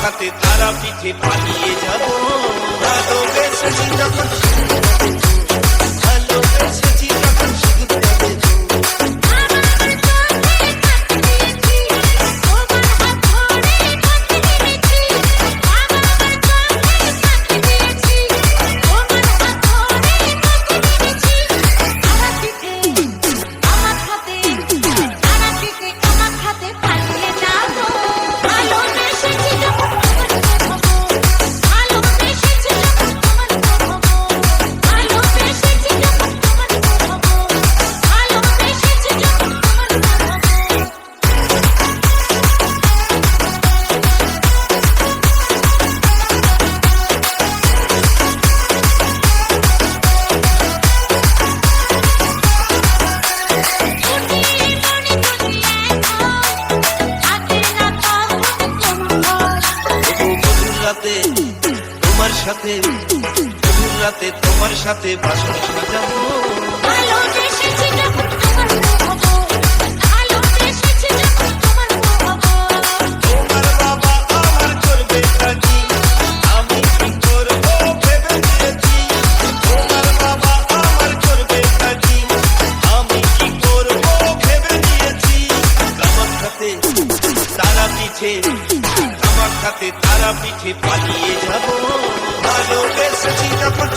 খাতে তারা পিঠে পালিয়ে যাব ভালোবেসেছি যখন ভালোবেসেছি যখন শুধু তোমার সাথে রাতে তোমার সাথে বাসন সাজাবো তোমার বাবা আমার করবে কাজী আমি কি করবো ভেবে দিয়েছি তোমার বাবা আমার করবে কাজী আমি কি করবো ভেবে দিয়েছি আমার সাথে তারা পিঠে আমার সাথে তারা পিঠে পালিয়ে যাবো ভালোবেসেছি যখন